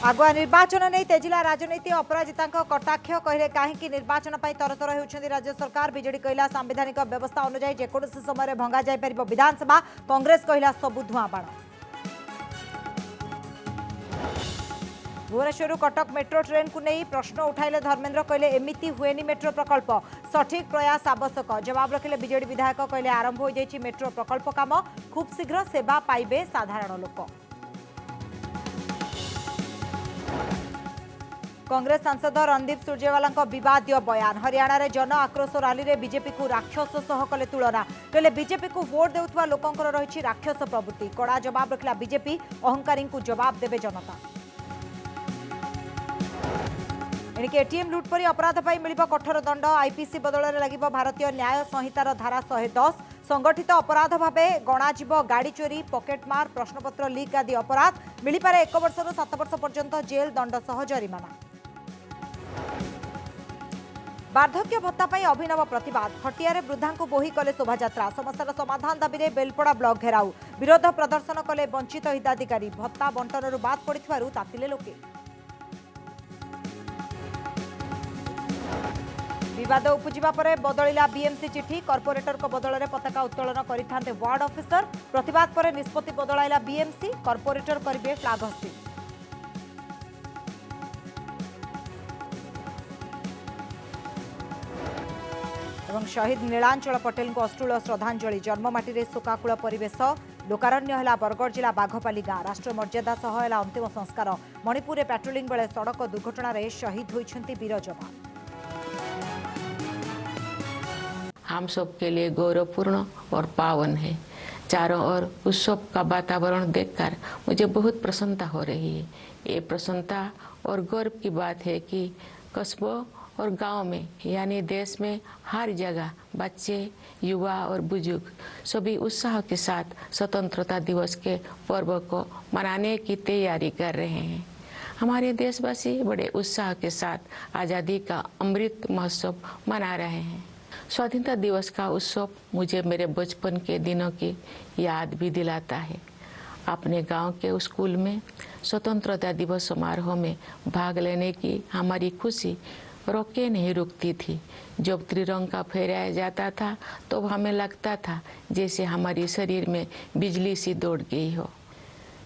आगुआ निर्वाचन नहीं तेजिला राजनीति अपराजिता कटाक्ष कहले कहीं निर्वाचन पर तरतर होती राज्य सरकार। विजेडी कहला सांविधानिक व्यवस्था अनुजाई जेकोसी समय भंगा जापर विधानसभा। कांग्रेस कहला सबू धुआं बाण। भुवनेश्वर कटक मेट्रो ट्रेन को नहीं प्रश्न उठाइले धर्मेन्द्र कहले एमिति हुएनी मेट्रो प्रकल्प सठिक प्रयास आवश्यक। जवाब रखिले विजेडी विधायक कहले आरंभ हो जाइछि मेट्रो प्रकल्प काम खूब शीघ्र सेवा पाइबे साधारण लोक। कांग्रेस सांसद रणदीप सुरजेवाला विवादीय बयान। हरियाणा रे जन आक्रोश रैली रे बीजेपी को राक्षस सह कले तुलना। कहले बीजेपी को वोट देउथवा लोकंकर रहिछि राक्षस प्रवृत्ति। कड़ा जवाब रखिला बीजेपी। अहंकारी को जवाब देबे जनता। एणिके एटीएम लुट परी अपराध पर मिलिबो कठोर दंड। आईपीसी बदल में लगिबो भारतीय न्याय संहितार धारा 110। संगठित अपराध भावे गणाजिबो गाड़ी चोरी पॉकेटमार प्रश्नपत्र लीक आदि अपराध। मिलिपारे 1 वर्षर 7 वर्ष पर्यंत जेल दंड सह जरिमाना। वार्धक्य भत्ता पर अभिनव प्रतिवाद। खटिया वृद्धा को बोही कले शोभायात्रा। समस्यार समाधान दाबी में बेलपड़ा ब्लॉक घेराव। विरोध प्रदर्शन कले वंचित हिताधिकारी। भत्ता बंटन बाद पड़ू तातिले लोके। विवाद उपजिबा परे बदलिला बीएमसी चिठी। कॉर्पोरेटर को बदल में पताका उत्तोलन करते वार्ड ऑफिसर। प्रतिवाद पर निष्पत्ति बदलाइला बीएमसी। कॉर्पोरेटर करेंगे फ्लैग होस्टिंग। शहीद नीलांचल पटेल को अश्रुल श्रद्धांजलि। जन्ममाटी रे शोकाकुल परिवेश। लोकारण्य है बरगढ़ जिला बाघपाली गाँ। राष्ट्र मर्यादा सह है अंतिम संस्कार। मणिपुर में पेट्रोलिंग बेले सड़क दुर्घटना रे शहीद होइछंती वीर जवान। हम सब के लिए गौरवपूर्ण और पावन है। चारों ओर उत्सव का वातावरण देखकर मुझे बहुत प्रसन्नता हो रही है। ये प्रसन्नता और गर्व की बात है कि कस्बों और गांव में यानी देश में हर जगह बच्चे, युवा और बुजुर्ग सभी उत्साह के साथ स्वतंत्रता दिवस के पर्व को मनाने की तैयारी कर रहे हैं। हमारे देशवासी बड़े उत्साह के साथ आज़ादी का अमृत महोत्सव मना रहे हैं। स्वाधीनता दिवस का उत्सव मुझे मेरे बचपन के दिनों की याद भी दिलाता है। अपने गांव के स्कूल में स्वतंत्रता दिवस समारोह में भाग लेने की हमारी खुशी रोके नहीं रुकती थी। जब त्रिरंगा फहराया जाता था तो हमें लगता था जैसे हमारे शरीर में बिजली सी दौड़ गई हो।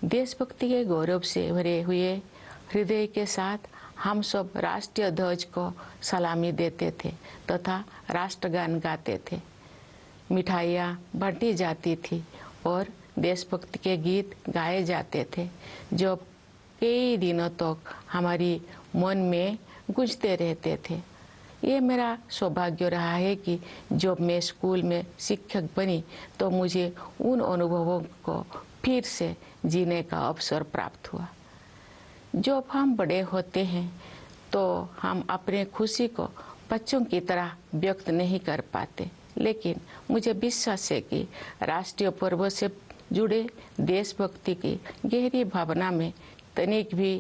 देशभक्ति के गौरव से भरे हुए हृदय के साथ हम सब राष्ट्रीय ध्वज को सलामी देते थे तथा राष्ट्रगान गाते थे। मिठाइयाँ बांटी जाती थी और देशभक्ति के गीत गाए जाते थे जो कई दिनों तक हमारी मन में गूंजते रहते थे। ये मेरा सौभाग्य रहा है कि जब मैं स्कूल में शिक्षक बनी तो मुझे उन अनुभवों को फिर से जीने का अवसर प्राप्त हुआ। जब हम बड़े होते हैं तो हम अपने खुशी को बच्चों की तरह व्यक्त नहीं कर पाते, लेकिन मुझे विश्वास है कि राष्ट्रीय पर्व से जुड़े देशभक्ति की गहरी भावना में तनिक भी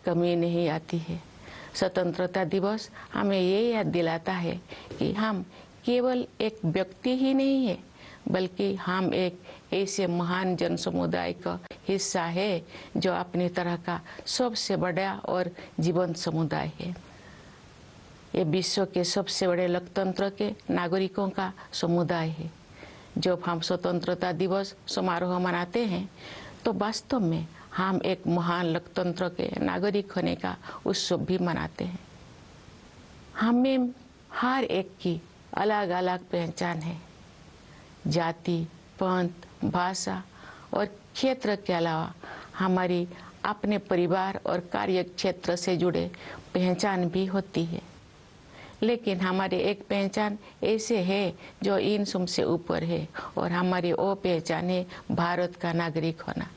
कमी नहीं आती है। स्वतंत्रता दिवस हमें ये याद दिलाता है कि हम केवल एक व्यक्ति ही नहीं है, बल्कि हम एक ऐसे महान जन समुदाय का हिस्सा है जो अपनी तरह का सबसे बड़ा और जीवंत समुदाय है। ये विश्व के सबसे बड़े लोकतंत्र के नागरिकों का समुदाय है। जब हम स्वतंत्रता दिवस समारोह मनाते हैं तो वास्तव में हम एक महान लोकतंत्र के नागरिक होने का उत्सव भी मनाते हैं। हमें हर एक की अलग अलग पहचान है। जाति, पंथ, भाषा और क्षेत्र के अलावा हमारी अपने परिवार और कार्य क्षेत्र से जुड़े पहचान भी होती है, लेकिन हमारी एक पहचान ऐसे है जो इन सबसे ऊपर है और हमारी वो पहचान है भारत का नागरिक होना।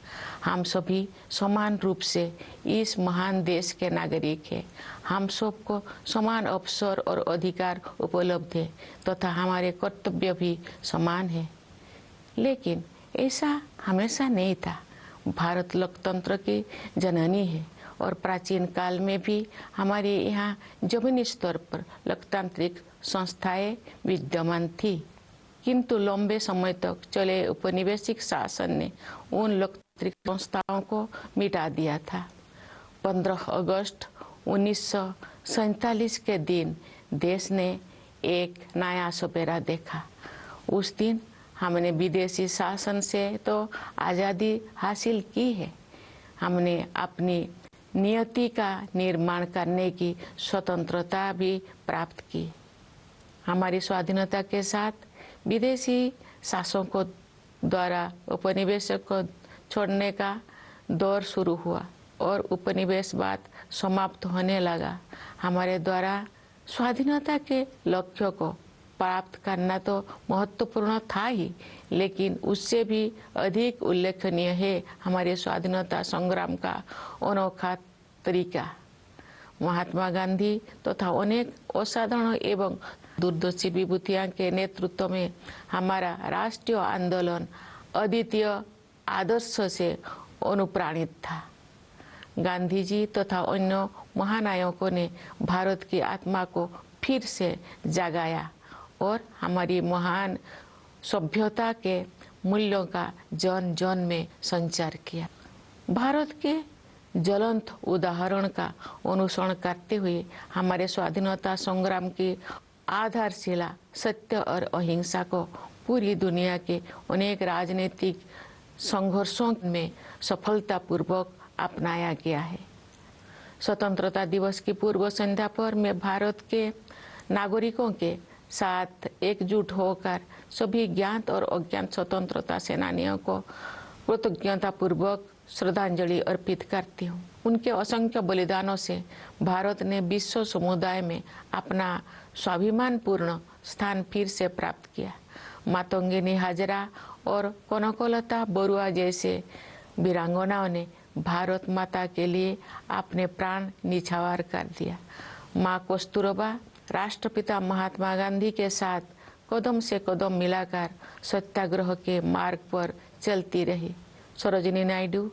हम सभी समान रूप से इस महान देश के नागरिक हैं। हम सबको समान अवसर और अधिकार उपलब्ध है तथा हमारे कर्तव्य भी समान है, लेकिन ऐसा हमेशा नहीं था। भारत लोकतंत्र की जननी है और प्राचीन काल में भी हमारे यहाँ जमीनी स्तर पर लोकतांत्रिक संस्थाएं विद्यमान थी, किंतु लंबे समय तक चले उपनिवेशिक शासन ने उन लोकतांत्रिक संस्थाओं को मिटा दिया था। 15 अगस्त 1947 के दिन देश ने एक नया सवेरा देखा। उस दिन हमने विदेशी शासन से तो आज़ादी हासिल की है, हमने अपनी नियति का निर्माण करने की स्वतंत्रता भी प्राप्त की। हमारी स्वाधीनता के साथ विदेशी शासकों द्वारा उपनिवेशों को छोड़ने का दौर शुरू हुआ और उपनिवेशवाद समाप्त होने लगा। हमारे द्वारा स्वाधीनता के लक्ष्यों को प्राप्त करना तो महत्वपूर्ण था ही, लेकिन उससे भी अधिक उल्लेखनीय है हमारे स्वाधीनता संग्राम का अनोखा तरीका। महात्मा गांधी तथा अनेक असाधारण एवं दूरदर्शी विभूतियों के नेतृत्व में हमारा राष्ट्रीय आंदोलन अद्वितीय आदर्श से अनुप्राणित था। गांधी जी तथा अन्य महानायकों ने भारत की आत्मा को फिर से जगाया और हमारी महान सभ्यता के मूल्यों का जन जन में संचार किया। भारत के ज्वलंत उदाहरण का अनुसरण करते हुए हमारे स्वाधीनता संग्राम की आधारशिला सत्य और अहिंसा को पूरी दुनिया के अनेक राजनीतिक संघर्षों में सफलतापूर्वक अपनाया गया है। स्वतंत्रता दिवस की पूर्व संध्या पर मैं भारत के नागरिकों के साथ एकजुट होकर सभी ज्ञात और अज्ञात स्वतंत्रता सेनानियों को कृतज्ञतापूर्वक श्रद्धांजलि अर्पित करती हूँ। उनके असंख्य बलिदानों से भारत ने विश्व समुदाय में अपना स्वाभिमानपूर्ण स्थान फिर से प्राप्त किया। मातंगिनी हाजरा और कनकलता बरुआ जैसे वीरांगनाओं ने भारत माता के लिए अपने प्राण निछावर कर दिया। माँ कस्तूरबा राष्ट्रपिता महात्मा गांधी के साथ कदम से कदम मिलाकर सत्याग्रह के मार्ग पर चलती रही। सरोजिनी नायडू,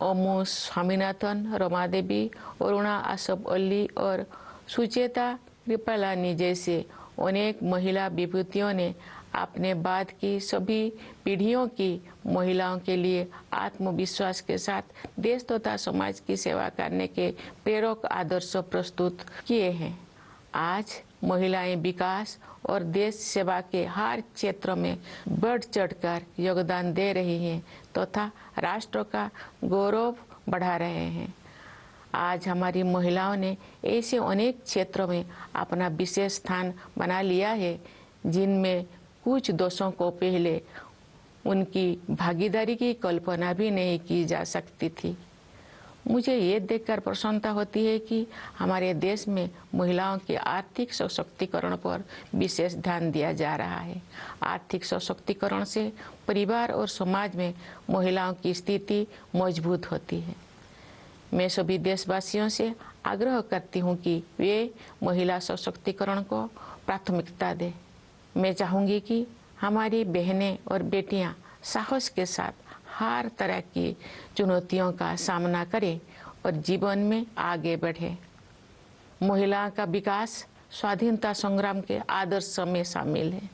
अमू स्वामीनाथन, रमा देवी, अरुणा आसफ अली और सुचेता कृपलानी जैसे अनेक महिला विभूतियों ने अपने बाद की सभी पीढ़ियों की महिलाओं के लिए आत्मविश्वास के साथ देश तथा समाज की सेवा करने के प्रेरक आदर्श प्रस्तुत किए हैं। आज महिलाएं विकास और देश सेवा के हर क्षेत्र में बढ़ चढ़कर योगदान दे रही हैं तथा राष्ट्र का गौरव बढ़ा रहे हैं। आज हमारी महिलाओं ने ऐसे अनेक क्षेत्रों में अपना विशेष स्थान बना लिया है जिनमें कुछ दशकों को पहले उनकी भागीदारी की कल्पना भी नहीं की जा सकती थी। मुझे ये देखकर प्रसन्नता होती है कि हमारे देश में महिलाओं के आर्थिक सशक्तिकरण पर विशेष ध्यान दिया जा रहा है। आर्थिक सशक्तिकरण से परिवार और समाज में महिलाओं की स्थिति मजबूत होती है। मैं सभी देशवासियों से आग्रह करती हूँ कि वे महिला सशक्तिकरण को प्राथमिकता दें। मैं चाहूँगी कि हमारी बहनें और बेटियाँ साहस के साथ हर तरह की चुनौतियों का सामना करें और जीवन में आगे बढ़ें। महिलाओं का विकास स्वाधीनता संग्राम के आदर्श में शामिल है।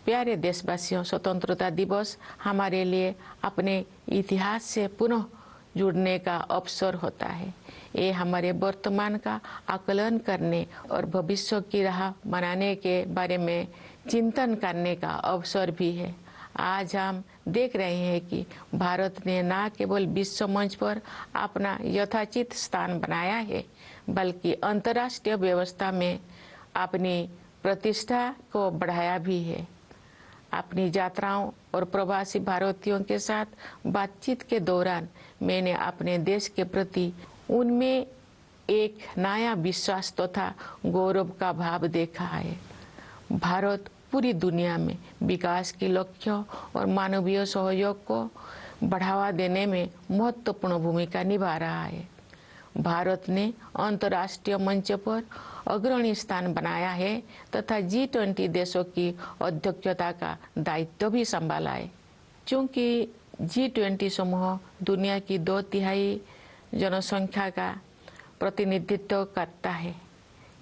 प्यारे देशवासियों, स्वतंत्रता दिवस हमारे लिए अपने इतिहास से पुनः जुड़ने का अवसर होता है। ये हमारे वर्तमान का आकलन करने और भविष्य की राह बनाने के बारे में चिंतन करने का अवसर भी है। आज हम देख रहे हैं कि भारत ने न केवल विश्व मंच पर अपना यथाचित स्थान बनाया है, बल्कि अंतर्राष्ट्रीय व्यवस्था में अपनी प्रतिष्ठा को बढ़ाया भी है। अपनी यात्राओं और प्रवासी भारतीयों के साथ बातचीत के दौरान मैंने अपने देश के प्रति उनमें एक नया विश्वास तथा गौरव का भाव देखा है। भारत पूरी दुनिया में विकास के लक्ष्यों और मानवीय सहयोग को बढ़ावा देने में महत्वपूर्ण भूमिका निभा रहा है। भारत ने अंतर्राष्ट्रीय मंच पर अग्रणी स्थान बनाया है तथा G20 देशों की अध्यक्षता का दायित्व भी संभाला है। क्योंकि G20 समूह दुनिया की 2/3 जनसंख्या का प्रतिनिधित्व करता है,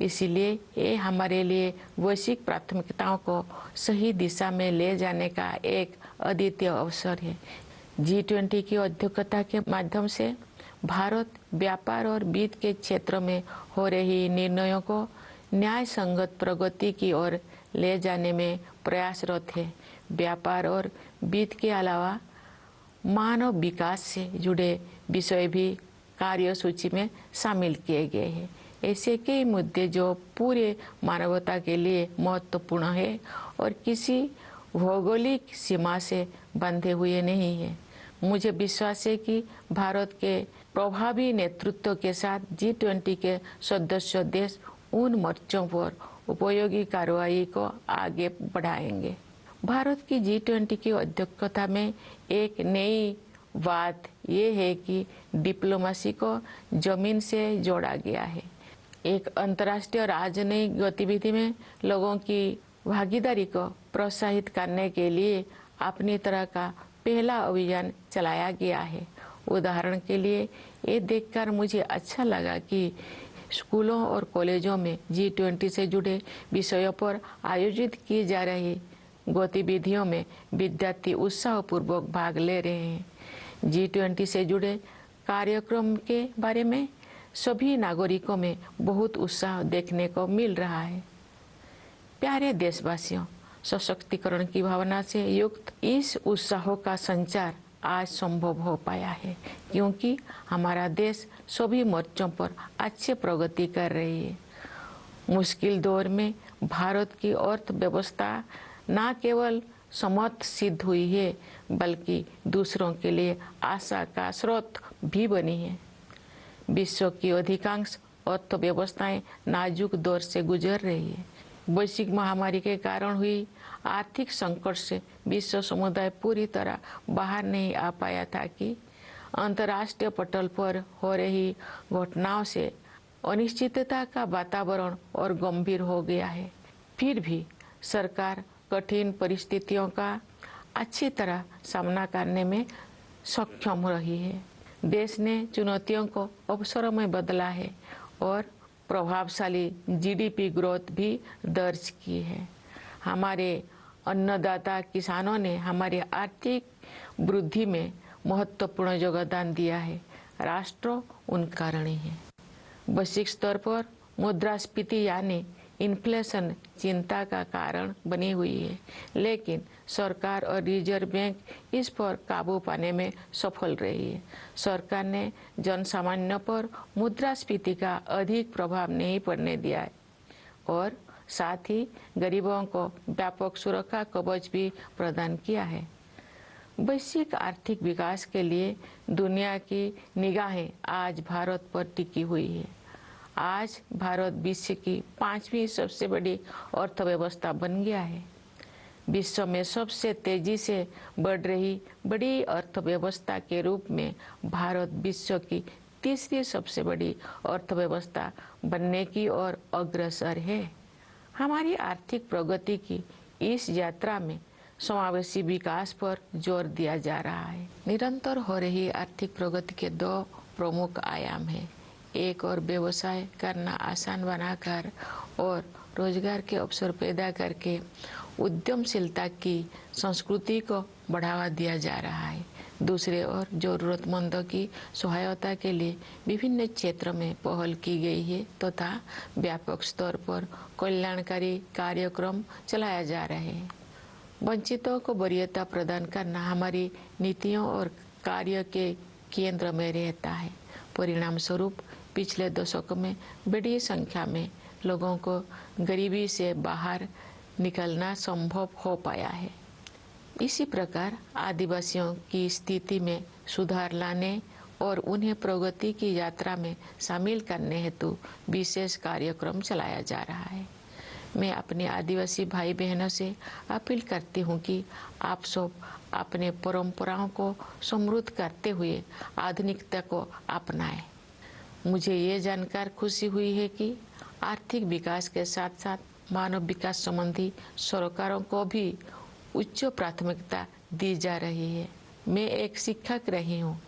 इसीलिए ये हमारे लिए वैश्विक प्राथमिकताओं को सही दिशा में ले जाने का एक अद्वितीय अवसर है। G20 की अध्यक्षता के माध्यम से भारत व्यापार और वित्त के क्षेत्र में हो रही निर्णयों को न्याय संगत प्रगति की ओर ले जाने में प्रयासरत है। व्यापार और वित्त के अलावा मानव विकास से जुड़े विषय भी कार्यसूची में शामिल किए गए हैं। ऐसे कई मुद्दे जो पूरे मानवता के लिए महत्वपूर्ण है और किसी भौगोलिक सीमा से बंधे हुए नहीं है। मुझे विश्वास है कि भारत के प्रभावी नेतृत्व के साथ G20 के सदस्य देश उन मोर्चों पर उपयोगी कार्रवाई को आगे बढ़ाएंगे। भारत की G20 की अध्यक्षता में एक नई बात यह है कि डिप्लोमेसी को जमीन से जोड़ा गया है। एक अंतर्राष्ट्रीय राजनयिक गतिविधि में लोगों की भागीदारी को प्रोत्साहित करने के लिए अपनी तरह का पहला अभियान चलाया गया है। उदाहरण के लिए ये देखकर मुझे अच्छा लगा कि स्कूलों और कॉलेजों में G20 से जुड़े विषयों पर आयोजित की जा रही गतिविधियों में विद्यार्थी उत्साहपूर्वक भाग ले रहे हैं। G20 से जुड़े कार्यक्रम के बारे में सभी नागरिकों में बहुत उत्साह देखने को मिल रहा है। प्यारे देशवासियों, सशक्तिकरण की भावना से युक्त इस उत्साह का संचार आज संभव हो पाया है क्योंकि हमारा देश सभी मोर्चों पर अच्छी प्रगति कर रही है। मुश्किल दौर में भारत की अर्थव्यवस्था न केवल समर्थ सिद्ध हुई है बल्कि दूसरों के लिए आशा का स्रोत भी बनी है। विश्व की अधिकांश अर्थव्यवस्थाएं नाजुक दौर से गुजर रही है। वैश्विक महामारी के कारण हुई आर्थिक संकट से विश्व समुदाय पूरी तरह बाहर नहीं आ पाया था कि अंतर्राष्ट्रीय पटल पर हो रही घटनाओं से अनिश्चितता का वातावरण और गंभीर हो गया है। फिर भी सरकार कठिन परिस्थितियों का अच्छी तरह सामना करने में सक्षम रही है। देश ने चुनौतियों को अवसरों में बदला है और प्रभावशाली जीडीपी ग्रोथ भी दर्ज की है। हमारे अन्नदाता किसानों ने हमारी आर्थिक वृद्धि में महत्वपूर्ण योगदान दिया है। राष्ट्र उनका ऋणी है। वैश्विक स्तर पर मुद्रास्फीति यानी इन्फ्लेशन चिंता का कारण बनी हुई है, लेकिन सरकार और रिजर्व बैंक इस पर काबू पाने में सफल रही है। सरकार ने जनसामान्य पर मुद्रास्फीति का अधिक प्रभाव नहीं पड़ने दिया है और साथ ही गरीबों को व्यापक सुरक्षा कवच भी प्रदान किया है। वैश्विक आर्थिक विकास के लिए दुनिया की निगाहें आज भारत पर टिकी हुई है। आज भारत विश्व की 5वीं सबसे बड़ी अर्थव्यवस्था बन गया है। विश्व में सबसे तेजी से बढ़ रही बड़ी अर्थव्यवस्था के रूप में भारत विश्व की 3री सबसे बड़ी अर्थव्यवस्था बनने की ओर अग्रसर है। हमारी आर्थिक प्रगति की इस यात्रा में समावेशी विकास पर जोर दिया जा रहा है। निरंतर हो रही आर्थिक प्रगति के 2 प्रमुख आयाम हैं। एक और व्यवसाय करना आसान बनाकर और रोजगार के अवसर पैदा करके उद्यमशीलता की संस्कृति को बढ़ावा दिया जा रहा है। दूसरे ओर जरूरतमंदों की सहायता के लिए विभिन्न क्षेत्रों में पहल की गई है तथा व्यापक स्तर पर कल्याणकारी कार्यक्रम चलाया जा रहे हैं। वंचितों को वरीयता प्रदान करना हमारी नीतियों और कार्य के केंद्र में रहता है। परिणाम स्वरूप पिछले दशक में बड़ी संख्या में लोगों को गरीबी से बाहर निकलना संभव हो पाया है। इसी प्रकार आदिवासियों की स्थिति में सुधार लाने और उन्हें प्रगति की यात्रा में शामिल करने हेतु विशेष कार्यक्रम चलाया जा रहा है। मैं अपने आदिवासी भाई बहनों से अपील करती हूँ कि आप सब अपने परंपराओं को समृद्ध करते हुए आधुनिकता को अपनाएं। मुझे ये जानकर खुशी हुई है कि आर्थिक विकास के साथ साथ मानव विकास संबंधी सरकारों को भी उच्च प्राथमिकता दी जा रही है। मैं एक शिक्षक रही हूँ,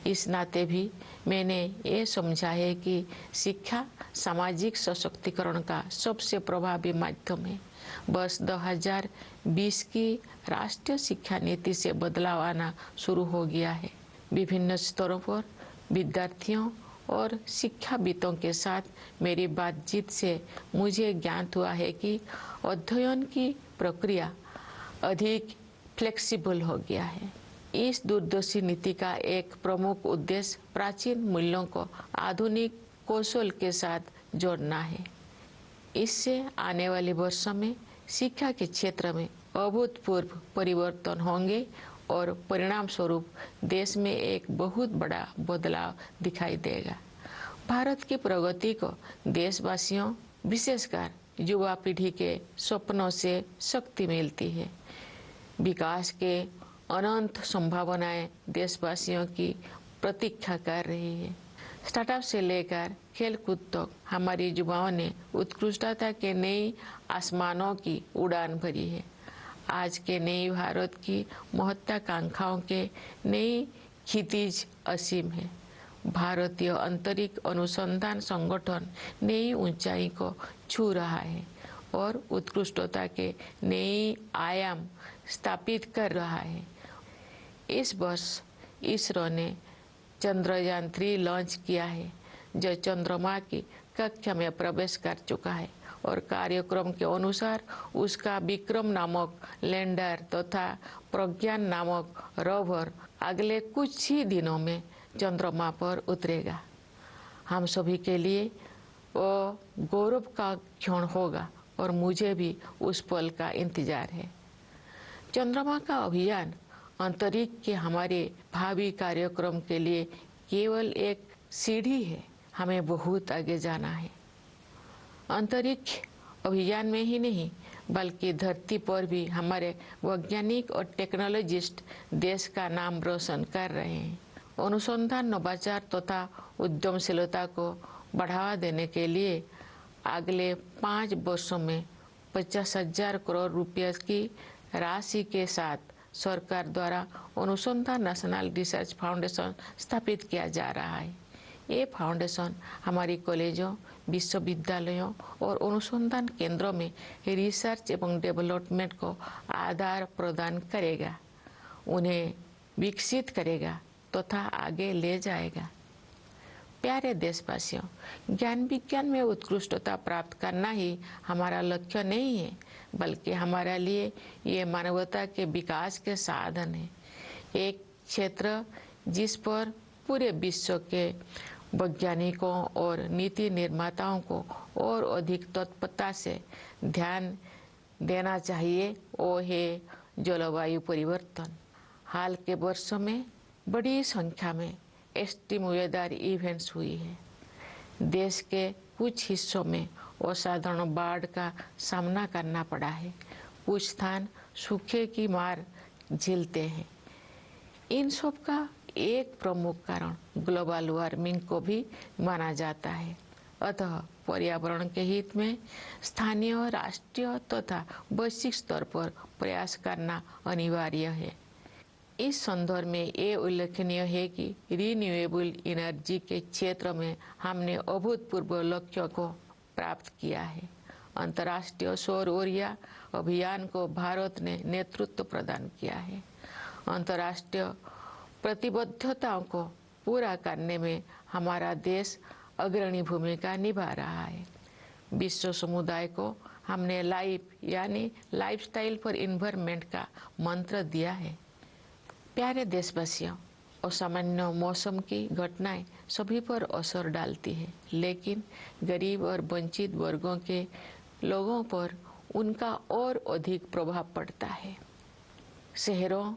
इस नाते भी मैंने ये समझा है कि शिक्षा सामाजिक सशक्तिकरण का सबसे प्रभावी माध्यम है। वर्ष 2020 की राष्ट्रीय शिक्षा नीति से बदलाव आना शुरू हो गया है। विभिन्न स्तरों पर विद्यार्थियों और शिक्षाविदों के साथ मेरी बातचीत से मुझे ज्ञात हुआ है कि अध्ययन की प्रक्रिया अधिक फ्लेक्सिबल हो गया है। इस दूरदर्शी नीति का एक प्रमुख उद्देश्य प्राचीन मूल्यों को आधुनिक कौशल के साथ जोड़ना है। इससे आने वाले वर्षों में शिक्षा के क्षेत्र में अभूतपूर्व परिवर्तन होंगे और परिणाम स्वरूप देश में एक बहुत बड़ा बदलाव दिखाई देगा। भारत की प्रगति को देशवासियों, विशेषकर युवा पीढ़ी के सपनों से शक्ति मिलती है। विकास के अनंत संभावनाएं देशवासियों की प्रतीक्षा कर रही है। स्टार्टअप से लेकर खेलकूद तक हमारी युवाओं ने उत्कृष्टता के नई आसमानों की उड़ान भरी है। आज के नए भारत की महत्वाकांक्षाओं के नई क्षितिज असीम है। भारतीय अंतरिक्ष अनुसंधान संगठन नई ऊंचाई को छू रहा है और उत्कृष्टता के नए आयाम स्थापित कर रहा है। इस वर्ष इसरो ने चंद्रयान 3 लॉन्च किया है, जो चंद्रमा की कक्षा में प्रवेश कर चुका है और कार्यक्रम के अनुसार उसका विक्रम नामक लैंडर तथा प्रज्ञान नामक रोवर अगले कुछ ही दिनों में चंद्रमा पर उतरेगा। हम सभी के लिए वो गौरव का क्षण होगा और मुझे भी उस पल का इंतजार है। चंद्रमा का अभियान अंतरिक्ष के हमारे भावी कार्यक्रम के लिए केवल एक सीढ़ी है। हमें बहुत आगे जाना है। अंतरिक्ष अभियान में ही नहीं बल्कि धरती पर भी हमारे वैज्ञानिक और टेक्नोलॉजिस्ट देश का नाम रोशन कर रहे हैं। अनुसंधान, नवाचार तथा उद्यमशीलता को बढ़ावा देने के लिए अगले 5 वर्षों में 50,000 करोड़ रुपये की राशि के साथ सरकार द्वारा अनुसंधान नेशनल रिसर्च फाउंडेशन स्थापित किया जा रहा है। ये फाउंडेशन हमारी कॉलेजों, विश्वविद्यालयों और अनुसंधान केंद्रों में रिसर्च एवं डेवलपमेंट को आधार प्रदान करेगा, उन्हें विकसित करेगा तथा आगे ले जाएगा। प्यारे देशवासियों, ज्ञान विज्ञान में उत्कृष्टता प्राप्त करना ही हमारा लक्ष्य नहीं है, बल्कि हमारे लिए ये मानवता के विकास के साधन है। एक क्षेत्र जिस पर पूरे विश्व के वैज्ञानिकों और नीति निर्माताओं को और अधिक तत्परता से ध्यान देना चाहिए, वो है जलवायु परिवर्तन। हाल के वर्षों में बड़ी संख्या में एक्सट्रीम वेदर इवेंट्स हुई है। देश के कुछ हिस्सों में असाधारण बाढ़ का सामना करना पड़ा है। कुछ स्थान सूखे की मार झेलते हैं। इन सब का एक प्रमुख कारण ग्लोबल वार्मिंग को भी माना जाता है। अतः पर्यावरण के हित में स्थानीय, राष्ट्रीय तथा वैश्विक स्तर पर प्रयास करना अनिवार्य है। इस संदर्भ में ये उल्लेखनीय है कि रिन्यूएबल एनर्जी के क्षेत्र में हमने अभूतपूर्व लक्ष्यों को प्राप्त किया है। अंतर्राष्ट्रीय सौर ऊर्जा अभियान को भारत ने नेतृत्व प्रदान किया है। अंतर्राष्ट्रीय प्रतिबद्धताओं को पूरा करने में हमारा देश अग्रणी भूमिका निभा रहा है। विश्व समुदाय को हमने लाइफस्टाइल फॉर एनवायरनमेंट का मंत्र दिया है। प्यारे देशवासियों, असामान्य मौसम की घटनाएं सभी पर असर डालती है, लेकिन गरीब और वंचित वर्गों के लोगों पर उनका और अधिक प्रभाव पड़ता है। शहरों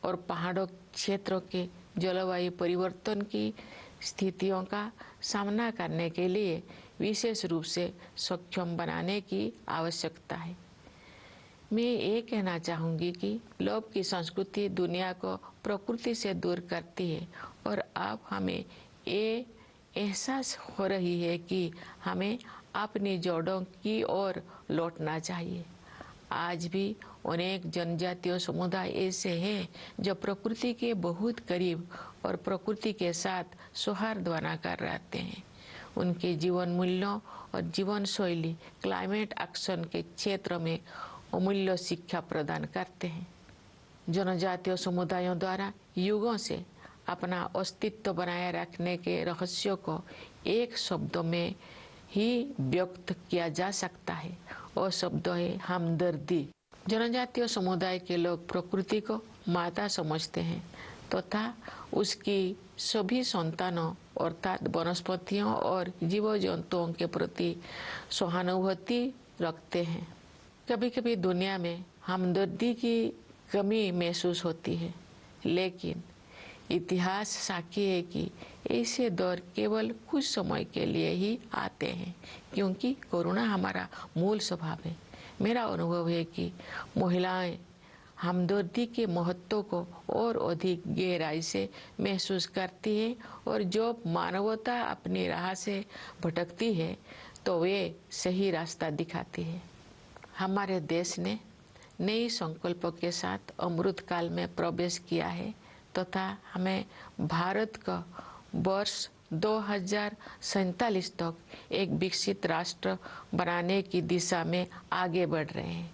और पहाड़ों क्षेत्रों के जलवायु परिवर्तन की स्थितियों का सामना करने के लिए विशेष रूप से सक्षम बनाने की आवश्यकता है। मैं ये कहना चाहूँगी कि लोभ की संस्कृति दुनिया को प्रकृति से दूर करती है और अब हमें ये एहसास हो रही है कि हमें अपनी जड़ों की ओर लौटना चाहिए। आज भी अनेक जनजातीय समुदाय ऐसे हैं जो प्रकृति के बहुत करीब और प्रकृति के साथ सौहार्द बनाकर रहते हैं। उनके जीवन मूल्यों और जीवन शैली क्लाइमेट एक्शन के क्षेत्र में अमूल्य शिक्षा प्रदान करते हैं। जनजातीय समुदायों द्वारा युगों से अपना अस्तित्व बनाए रखने के रहस्य को एक शब्द में ही व्यक्त किया जा सकता है और शब्द है हमदर्दी। जनजातीय समुदाय के लोग प्रकृति को माता समझते हैं तथा उसकी सभी संतानों अर्थात वनस्पतियों और जीव जंतुओं के प्रति सहानुभूति रखते हैं। कभी कभी दुनिया में हमदर्दी की कमी महसूस होती है, लेकिन इतिहास साक्षी है कि ऐसे दौर केवल कुछ समय के लिए ही आते हैं, क्योंकि करुणा हमारा मूल स्वभाव है। मेरा अनुभव है कि महिलाएं हमदर्दी के महत्व को और अधिक गहराई से महसूस करती है और जब मानवता अपनी राह से भटकती है तो वे सही रास्ता दिखाती है। हमारे देश ने नई संकल्पों के साथ अमृत काल में प्रवेश किया है तथा हमें भारत का वर्ष 2047 तक एक विकसित राष्ट्र बनाने की दिशा में आगे बढ़ रहे हैं।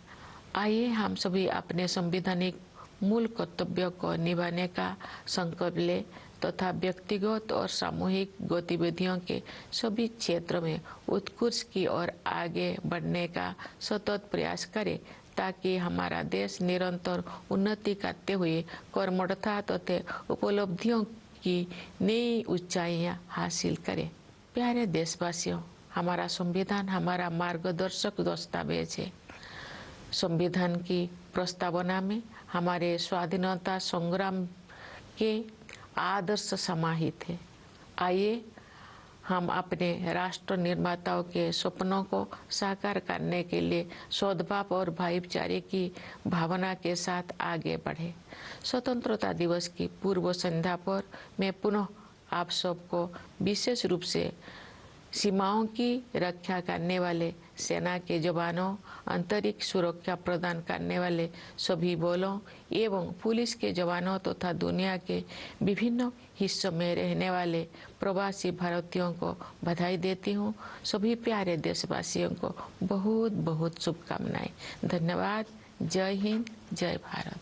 आइए हम सभी अपने संवैधानिक मूल कर्तव्यों को निभाने का संकल्प लें तथा व्यक्तिगत और सामूहिक गतिविधियों के सभी क्षेत्रों में उत्कृष्ट की ओर आगे बढ़ने का सतत प्रयास करें, ताकि हमारा देश निरंतर उन्नति करते हुए कर्मठता तथा उपलब्धियों की नई ऊंचाइयां हासिल करे। प्यारे देशवासियों, हमारा संविधान हमारा मार्गदर्शक दस्तावेज है। संविधान की प्रस्तावना में हमारे स्वाधीनता संग्राम के आदर्श समाहित है। आइए हम अपने राष्ट्र निर्माताओं के सपनों को साकार करने के लिए सद्भाव और भाईचारे की भावना के साथ आगे बढ़े। स्वतंत्रता दिवस की पूर्व संध्या पर मैं पुनः आप सबको विशेष रूप से सीमाओं की रक्षा करने वाले सेना के जवानों, अंतरिक्ष सुरक्षा प्रदान करने वाले सभी बलों एवं पुलिस के जवानों तथा दुनिया के विभिन्न हिस्सों में रहने वाले प्रवासी भारतीयों को बधाई देती हूँ। सभी प्यारे देशवासियों को बहुत बहुत शुभकामनाएं। धन्यवाद। जय हिंद, जय भारत।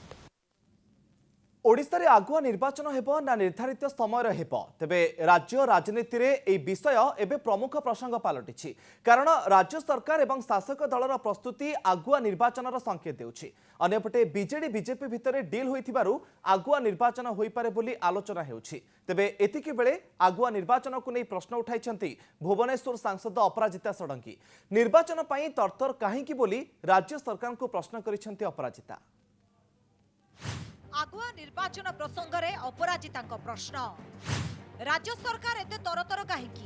ओडिशा रे आगुआ निर्वाचन हेबो ना निर्धारित समय हेबो? तेबे राज्य राजनीति रे ए विषय एबे प्रमुख प्रसंग पालटिछि, कारण राज्य सरकार एवं शासक दलर प्रस्तुति आगुआ निर्वाचन संकेत देउछि। अन्यपटे बीजेडी बीजेपी भितर डील होइथिबारु आगुआ निर्वाचन होई पारे बोली आलोचना हेउछि। तेबे एतिकी बेले आगुआ निर्वाचन को नै प्रश्न उठाइछन्ति भुवनेश्वर सांसद अपराजिता षडंगी। निर्वाचन पई तरतर काहेकि बोली राज्य सरकार को प्रश्न करिछन्ति अपराजिता। आगुआ निर्वाचन प्रसंग रे अपराजिता प्रश्न, राज्य सरकार एते तरतर काहेकि?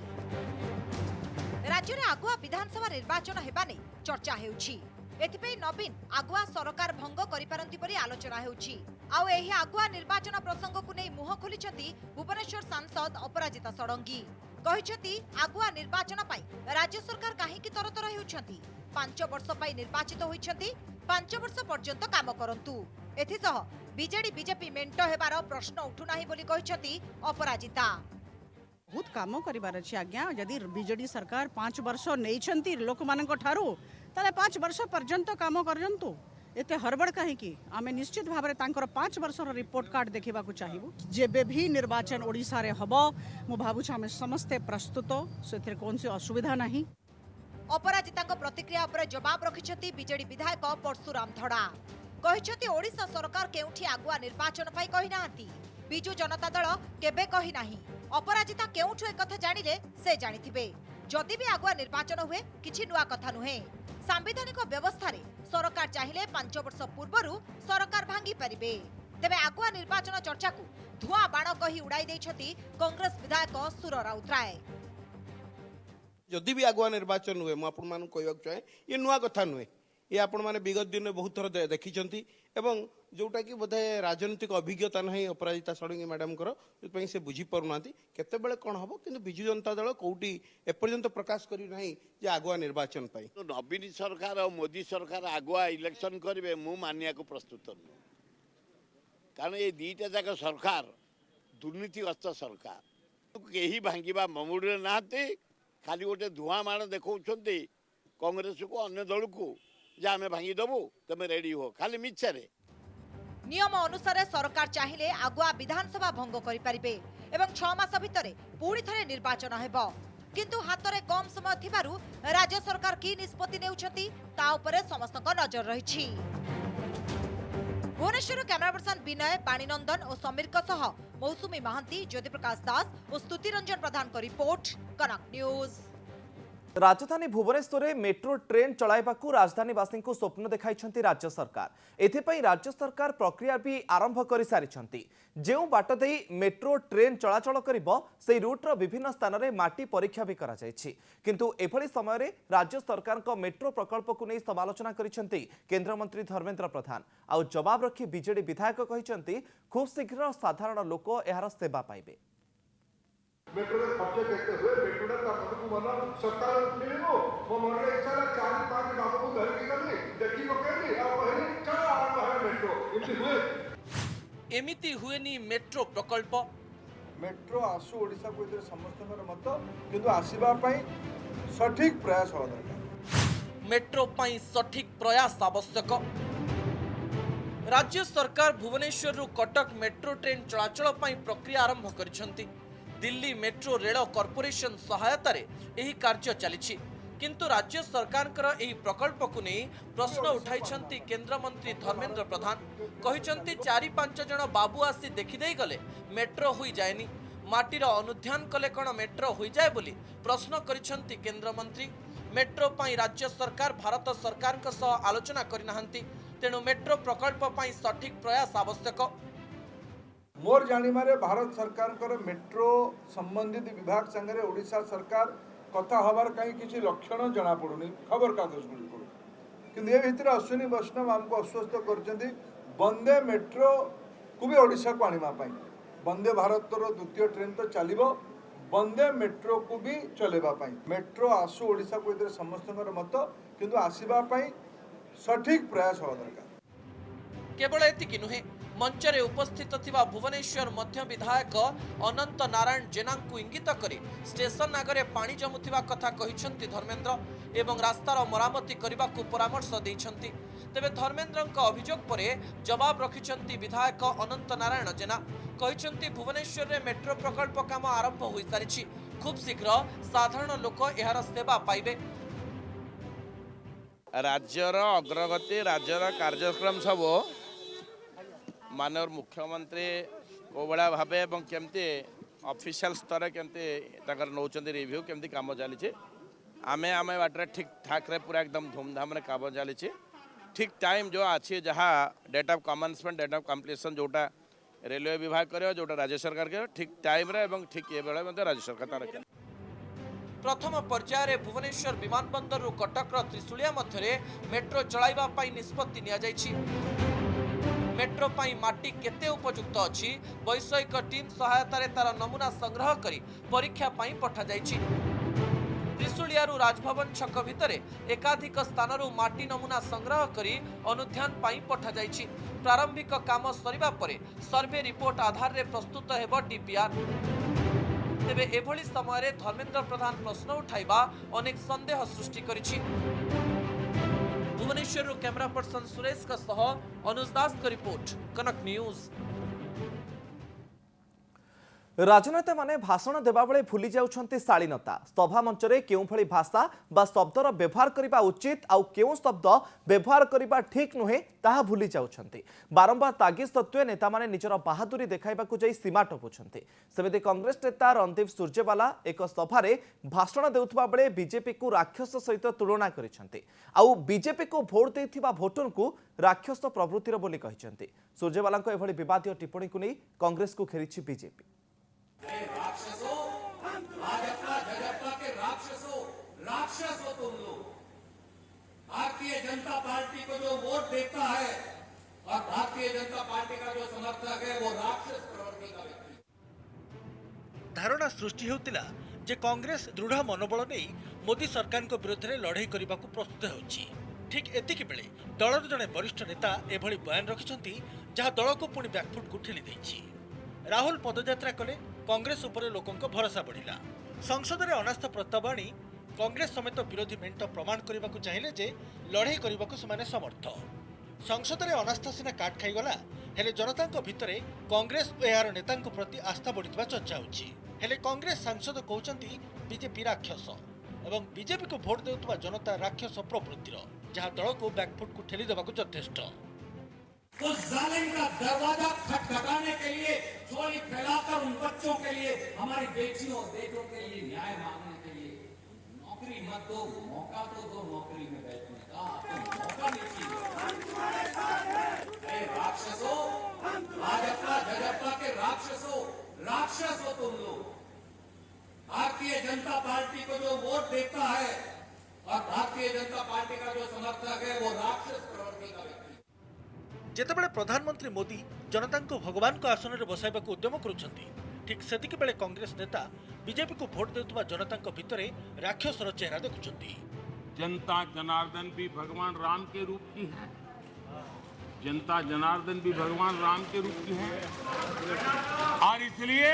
राज्य में आगुआ विधानसभा निर्वाचन हेबा नै चर्चा हेउछि। एथिपई नवीन आगुआ सरकार भंग करिपारंती परि आलोचना हेउछि। आउ एही आगुआ निर्वाचन प्रसंग को नै मुह खोलिछन्ति भुवनेश्वर सांसद अपराजिता षडंगी। कहिछन्ति आगुआ निर्वाचन पई राज्य सरकार काहेकि तरतर हेउछन्ति? 5 वर्ष पई निर्वाचित होइछन्ति, 5 वर्ष पर्यंत काम करंतु। एथिसह बीजेडी बीजेपी मेंट हेबार प्रश्न उठुनाही बोली कहिछन्ति अपराजिता। बहुत काम करिबार अछि आज्ञा। यदि बीजेडी सरकार 5 वर्ष नेइछन्ति लोक मानक ठारू ताले 5 वर्ष पर्यंत काम करजंतु। एते हरबड़ काहेकि? आमे निश्चित भाबरे तांकर 5 वर्षर रिपोर्ट कार्ड देखिबा को चाहिबु। जेबे भी निर्वाचन ओडिसा रे हबो मु भाबुछ आमे समस्त प्रस्तुत, सेथिर कोनसी असुविधा नाही। अपराजिता प्रतिक्रिया पर जवाब रखिछन्ति बीजेडी विधायक परशुराम धड़ा। कहिछन्ति ओडिशा सरकार केउठी आगुआ निर्वाचन पाई कहि नाहंती, बिजु जनता दल केबे कहि नाही। अपराजिता केउठु एक कथा जानिले से जानिथिबे। जदि भी आगुआ निर्वाचन हुए किछि नुआ कथा नुहे। सांविधानिक व्यवस्था रे सरकार चाहिले 5 वर्ष पूर्वरु सरकार भांगी परिबे। तेबे आगुआ निर्वाचन चर्चा को धुआं बाण कहि उड़ाई दैछन्ति कांग्रेस विधायक सुर राउतराय। जदि भी आगुआ निर्वाचन हुए मु आपण मान कहवाक चाहे ये नुआ कथा नुहे। ये आपण मैंने विगत दिन में बहुत थर देखी एवं जोटा कि बोधे राजनीतिक अभिज्ञता नहीं अपराजिता षडंगी मैडम से बुझी पारना केतबेले कौन हम कि विजु जनता दल कौटी एपर्यंत प्रकाश करी आगुआ निर्वाचन पाई। तो नवीन सरकार और मोदी सरकार आगुआ इलेक्शन करेंगे मु मानिया को प्रस्तुत नुह, कारण ये दीटा जाक सरकार दुर्नीतिग्रस्त सरकार कहीं भांगा ममुड़ी ना खाली गोटे धुआं बाण देखा कांग्रेस को अन्य दल को जे आमे भांगी दबु तमे रेडी हो खाली मिछरे। नियम अनुसार सरकार चाहिए आगुआ विधानसभा भंग करिपारिबे एवं 6 मास भितरे पुणी थरे निर्वाचन हेबो। किंतु हाथ में कम समय थिबारु राज्य सरकार की निष्पत्ति नेउछंती ता उपरे समस्तक नजर रहिछि। भुवनेश्वर कैमरा पर्सन विनय पाणीनंदन और समीर सह मौसुमी महांती, ज्योति प्रकाश दास और स्तुति रंजन प्रधान को रिपोर्ट, कनक न्यूज। राजधानी भुवनेश्वर मेट्रो ट्रेन चलाइबाकू राजधानीवासी को स्वप्न देखाई राज्य सरकार। एथिपाई राज्य सरकार प्रक्रिया भी आरंभ कर सारी। जो बाट दे मेट्रो ट्रेन चलाचल करिबो से रूट्र विभिन्न स्थान में माटी परीक्षा भी करा जायछि। किंतु एभली समय राज्य सरकार को मेट्रो प्रकल्प को नहीं समालोचना करिसेंति केंद्र मंत्री धर्मेंद्र प्रधान। आउ जवाब रखी बीजेडी विधायक कहिसेंति खूब शीघ्र साधारण लोक एहार सेवा पाइबे। मेट्रो खर्च केते हुए मेट्रो को मन सरकार मिलिबो मो मन रे इच्छा 4-5 बाबू को धर के गली देखी पकेली आ कहली चल आरंभ है मेट्रो इति हुए एमिति हुएनी मेट्रो प्रकल्प। मेट्रो आसु ओडिसा को इधर समस्त मत किंतु आसीबा पई सठिक प्रयास हो दरकार। मेट्रो पई सठिक प्रयास आवश्यक। राज्य सरकार भुवनेश्वर रु कटक मेट्रो ट्रेन चलाचल पई प्रक्रिया आरंभ करिसंती। दिल्ली मेट्रो रेल कॉर्पोरेशन सहायता रे एही कार्य चलिछि। किंतु राज्य सरकार एही प्रकल्प को नहीं प्रश्न उठाई केंद्र मंत्री धर्मेंद्र प्रधान। कहिसंती 4-5 जन बाबू आसी देखी देई गले मेट्रो हुई जाएनी, माटीर अनुध्यान कले कौन मेट्रो हुई जाए बोली प्रश्न करिसंती केंद्र मंत्री। मेट्रो पई राज्य सरकार भारत सरकार सह आलोचना करिनाहंती, तेणु मेट्रो प्रकल्प पई सठिक प्रयास आवश्यक। मोर जानिमारे भारत सरकार मेट्रो संबंधित विभाग संगे ओडिशा सरकार कथा हबार कहीं किसी लक्षण जना पड़ुनी खबर कागज गुड़िक किंतु ये भितर अश्विनी वैष्णव आमको आश्वस्त करछंती वंदे मेट्रो को भी ओडिशा को आनिमा पाई। वंदे भारत द्वितीय ट्रेन तो चलिबो, वंदे मेट्रो को भी चलेबा पाई। मेट्रो आसु ओडिशा को इधर समस्तकर मत किंतु आसीबा पाई सठिक प्रयास हो दरकार। केवल एतिकी नुहे, मंचरे उपस्थित थिबा भुवनेश्वर मध्य विधायक अनंत नारायण जेना को इंगित करी स्टेशन आगरे पानी जमुथिबा कथा कहिसंती धर्मेंद्र एवं रास्तार मरामती करने को परामर्श देइछंती। तेबे धर्मेंद्रଙ୍କ अभियोग परे जवाब रखिछंती विधायक अनंत नारायण जेना। कहिछंती भुवनेश्वर रे मेट्रो प्रकल्प काम आरंभ होई सारिछि, खूब शीघ्र साधारण लोक एहार सेवा पाइबे। राज्यर अग्रगति राज्यर कार्यक्रम सब माननीय मुख्यमंत्री को बड़ा भावे एवं केमती ऑफिशियल स्तर केमती नौचंदी रिव्यू केमती काम चली आमे आमे बाटे ठीक ठाक रे पूरा एकदम धूमधाम रे काम चली ठीक टाइम जो अच्छी जहाँ date of commencement date of completion जोटा रेलवे विभाग करे जोटा राज्य सरकार करे ठीक टाइम रे एवं ठीक ये बेले मते राज्य सरकार तार प्रथम पर्यायर भुवनेश्वर विमानबंदर कटक त्रिशूलिया मध्य मेट्रो चलाइबा पाई निष्पत्ति निया जायछि। मेट्रो पाई माटी केते उपयुक्त अछि वैषयिक टीम सहायता रे तार नमूना संग्रह करी परीक्षा पाई पठा जायछि। त्रिशूलियारू राजभवन छक भितरे एकाधिक स्थानरू माटी नमूना संग्रह करी अनुध्यान पाई पठा जायछि। प्रारंभिक काम सरिबा परे सर्वे रिपोर्ट आधार रे प्रस्तुत हेबो डीपीआर। तेबे एभली समय धर्मेंद्र प्रधान प्रश्न उठाइबा अनेक संदेह सृष्टि करिछि। भुवनेश्वर कैमरा पर्सन सुरेश का सह अनुज दास का रिपोर्ट, कनक न्यूज। राजनेता माने भाषण देबा बेले भूली जाउछंती शालीनता। सभा मंच रे केउ भली भाषा बा शब्दर व्यवहार करिबा उचित आउ केउ शब्द व्यवहार करिबा ठीक नुहे ताहा भूली जाउछंती। बारंबार तागिद सत्वे नेता माने निजर बहादुरी देखाइबाकू जाई सीमा टपुछंती। सेमिति कांग्रेस नेता रणदीप सुरजेवाला एक सभारे भाषण देउथबा बेले बीजेपी को राक्षस सहित तुलना करिसंती। आउ बीजेपी को भोट देथिबा भोटन को राक्षस प्रवृत्तिर बोली कहिसंती। सुरजेवाला एभली विवादीय टिप्पणी को नहीं कांग्रेस को घेरिछि बीजेपी। राक्षसों, भाजपा जजपा के राक्षसों, राक्षस हो तुम लोग। भारतीय जनता पार्टी को जो वोट देता है और भारतीय जनता पार्टी का जो समर्थक है वो राक्षस प्रवृत्ति का व्यक्ति। धारणा सृष्टि होतिला जे कांग्रेस दृढ़ मनोबल नहीं मोदी सरकार को विरोध में लड़ाई करने को प्रस्तुत होछि। ठीक एतिकी बेले दलर जड़े वरिष्ठ नेता एभली बयान रखिछंती जहां दल को पुणी बैकफुट को ठेली दैछि। राहुल पदयात्रा कले कांग्रेस उपरे लोकंक भरोसा बढ़िला। संसद में अनास्था प्रस्ताव आनी कांग्रेस समेत विरोधी मेंट प्रमाण करने को चाहिए जे लड़ाई करने को समर्थ। संसद में अनास्था सीना काट खाईगला हेले जनता भितरे कांग्रेस और यार नेता प्रति आस्था बढ़िया चर्चा होछि। हेले कांग्रेस सांसद कहउचंती बीजेपी राक्षस एवं बीजेपी को भोट देउतबा जनता राक्षस प्रवृत्तिर जहां दल को बैकफुट को ठेली देबाकू यथेष्ट। उस जालिम का दरवाजा खटखटाने के लिए चोली फैलाकर उन बच्चों के लिए, हमारी बेटियों और बेटों के लिए न्याय मांगने के लिए नौकरी मत दो, मौका तो दो नौकरी में बैठने का, तो मौका नहीं चाहिए। राक्षसों, भाजपा जजपा के राक्षसों, राक्षस हो तुम लोग। भारतीय जनता पार्टी को जो वोट देता है और भारतीय जनता पार्टी का जो समर्थक है वो राक्षस प्रवृत्ति का व्यक्ति। जेतेबेले प्रधानमंत्री मोदी जनता को भगवान को आसन में बसाइबा उद्यम करुछंती, ठीक सेतिक बेले कांग्रेस नेता बीजेपी को भोट देउतबा जनता भितरे राक्षसर चेहरा देखुछंती। जनता जनार्दन भी भगवान राम के रूप की है, जनता जनार्दन भी भगवान राम के रूप की है और इसलिए